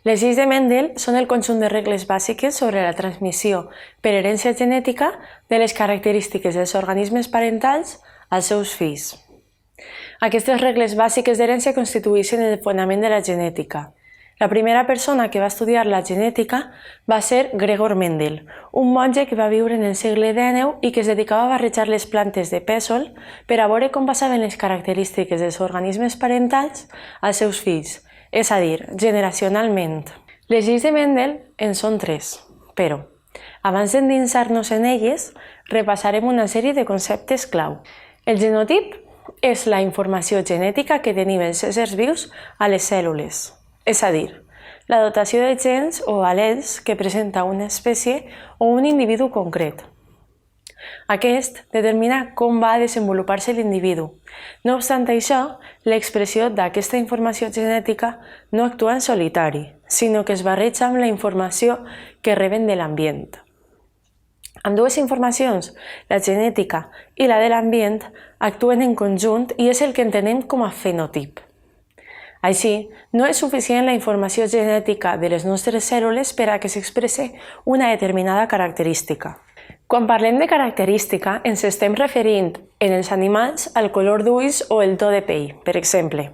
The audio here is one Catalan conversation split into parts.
Les lleis de Mendel són el conjunt de regles bàsiques sobre la transmissió per herència genètica de les característiques dels organismes parentals als seus fills. Aquestes regles bàsiques d'herència constitueixen el fonament de la genètica. La primera persona que va estudiar la genètica va ser Gregor Mendel, un monge que va viure en el segle XIX i que es dedicava a barrejar les plantes de pèsol per a veure com passaven les característiques dels organismes parentals als seus fills, és a dir, generacionalment. Les lleis de Mendel en són 3, però, abans d'endinsar-nos en elles, repassarem una sèrie de conceptes clau. El genotip és la informació genètica que tenim els éssers vius a les cèl·lules, és a dir, la dotació de gens o al·lels que presenta una espècie o un individu concret. Aquest determina com va desenvolupar-se l'individu. No obstant això, l'expressió d'aquesta informació genètica no actua en solitari, sinó que es barreja amb la informació que reben de l'ambient. Ambdues informacions, la genètica i la de l'ambient, actuen en conjunt i és el que entenem com a fenotip. Així, no és suficient la informació genètica de les nostres cèl·lules per a que s'expresse una determinada característica. Quan parlem de característica, ens estem referint en els animals al color d'ulls o el to de pell, per exemple.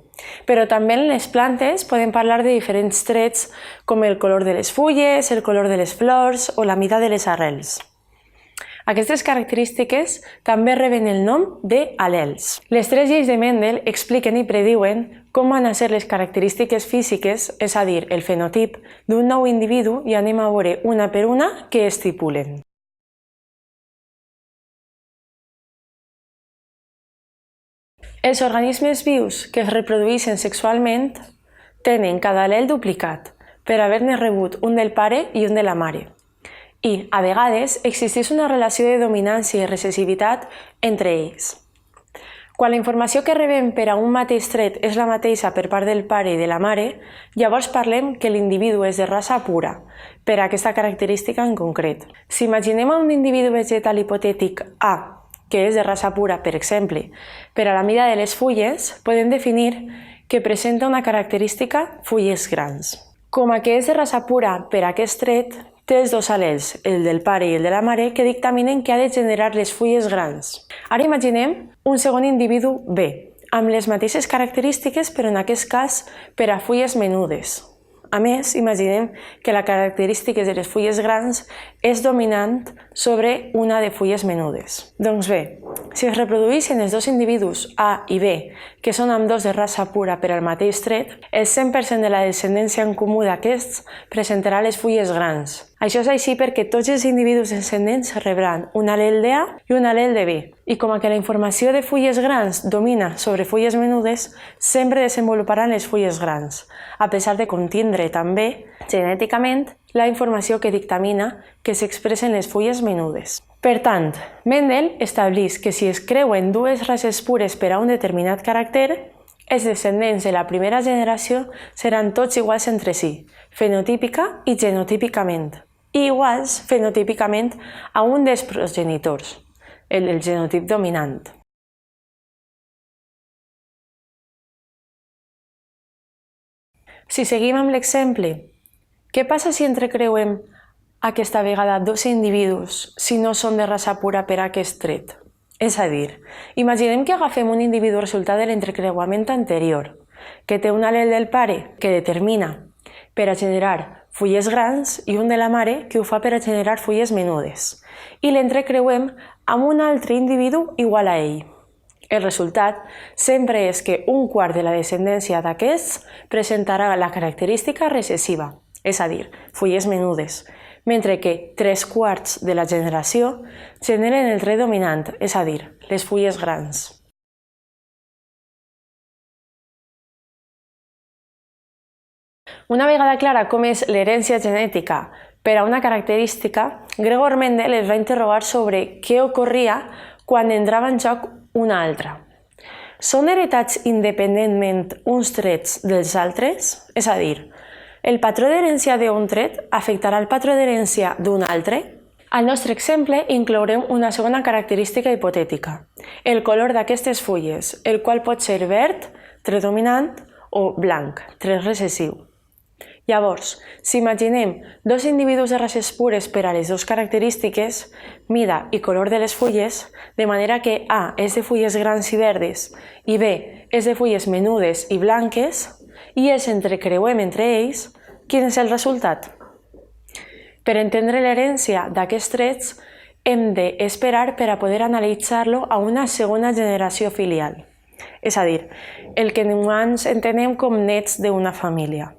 Però també en les plantes podem parlar de diferents trets com el color de les fulles, el color de les flors o la mida de les arrels. Aquestes característiques també reben el nom d'al·lels. Les 3 lleis de Mendel expliquen i prediuen com van a ser les característiques físiques, és a dir, el fenotip d'un nou individu, i anem a veure una per una què estipulen. Els organismes vius que es reprodueixen sexualment tenen cada al·lel duplicat, per haver-ne rebut un del pare i un de la mare. I, a vegades, existeix una relació de dominància i recessivitat entre ells. Quan la informació que rebem per a un mateix tret és la mateixa per part del pare i de la mare, llavors parlem que l'individu és de raça pura, per a aquesta característica en concret. Si imaginem un individu vegetal hipotètic A, que és de raça pura, per exemple, per a la mida de les fulles, podem definir que presenta una característica fulles grans. Com que és de raça pura per a aquest tret, té els 2 al·lels, el del pare i el de la mare, que dictaminen que ha de generar les fulles grans. Ara imaginem un segon individu B, amb les mateixes característiques, però en aquest cas per a fulles menudes. A més, imaginem que la característica de les fulles grans és dominant sobre una de fulles menudes. Doncs bé, si es reprodueixen els 2 individus A i B, que són ambdós de raça pura per al mateix tret, el 100% de la descendència en comú d'aquests presentarà les fulles grans. Això és així perquè tots els individus descendents rebran un al·lel de A i un al·lel de B. I com que la informació de fulles grans domina sobre fulles menudes, sempre desenvoluparan les fulles grans, a pesar de contindre també, genèticament, la informació que dictamina que s'expressen les fulles menudes. Per tant, Mendel estableix que si es creuen 2 races pures per a un determinat caràcter, els descendents de la primera generació seran tots iguals entre si, fenotípica i genotípicament, i iguals fenotípicament a un dels progenitors, el del genotip dominant. Si seguim amb l'exemple, què passa si entrecreuem aquesta vegada 2 individus si no són de raça pura per a aquest tret? És a dir, imaginem que agafem un individu resultat de l'entrecreuament anterior, que té un al·lel del pare que determina per a generar fulles grans i un de la mare que ho fa per a generar fulles menudes, i l'entrecreuem amb un altre individu igual a ell. El resultat sempre és que un quart de la descendència d'aquests presentarà la característica recessiva, és a dir, fulles menudes, mentre que 3/4 de la generació generen el tret dominant, és a dir, les fulles grans. Una vegada clara com és l'herència genètica per a una característica, Gregor Mendel es va interrogar sobre què ocorria quan entrava en joc una altra. Són heretats independentment uns trets dels altres? És a dir, el patró d'herència d'un tret afectarà el patró d'herència d'un altre? Al nostre exemple inclourem una segona característica hipotètica, el color d'aquestes fulles, el qual pot ser verd, tret dominant, o blanc, tret recessiu. Llavors, si imaginem dos individus de races pures per a les dues característiques, mida i color de les fulles, de manera que A és de fulles grans i verdes i B és de fulles menudes i blanques, i els entrecreuem entre ells, quin és el resultat? Per entendre l'herència d'aquests trets, hem d'esperar per a poder analitzar-lo a una segona generació filial, és a dir, el que nosaltres entenem com nets d'una família.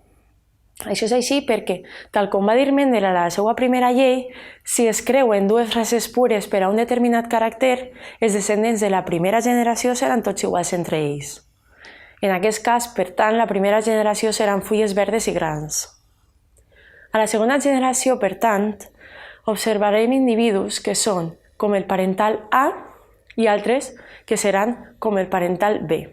Això és així perquè, tal com va dir Mendel a la seva primera llei, si es creuen dues races pures per a un determinat caràcter, els descendents de la primera generació seran tots iguals entre ells. En aquest cas, per tant, la primera generació seran fulles verdes i grans. A la segona generació, per tant, observarem individus que són com el parental A i altres que seran com el parental B.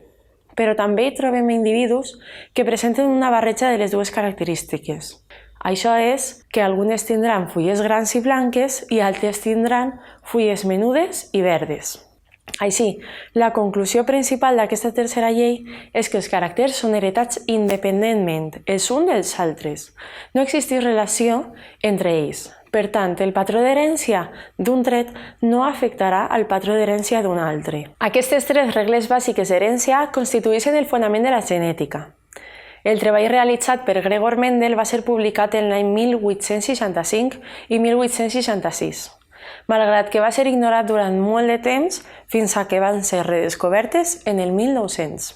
Però també hi trobem individus que presenten una barreja de les dues característiques. Això és que algunes tindran fulles grans i blanques i altres tindran fulles menudes i verdes. Així, la conclusió principal d'aquesta tercera llei és que els caràcters són heretats independentment els uns dels altres. No existeix relació entre ells. Per tant, el patró d'herència d'un tret no afectarà al patró d'herència d'un altre. Aquestes tres regles bàsiques d'herència constitueixen el fonament de la genètica. El treball realitzat per Gregor Mendel va ser publicat en l'any 1865 i 1866, malgrat que va ser ignorat durant molt de temps fins a que van ser redescobertes en el 1900.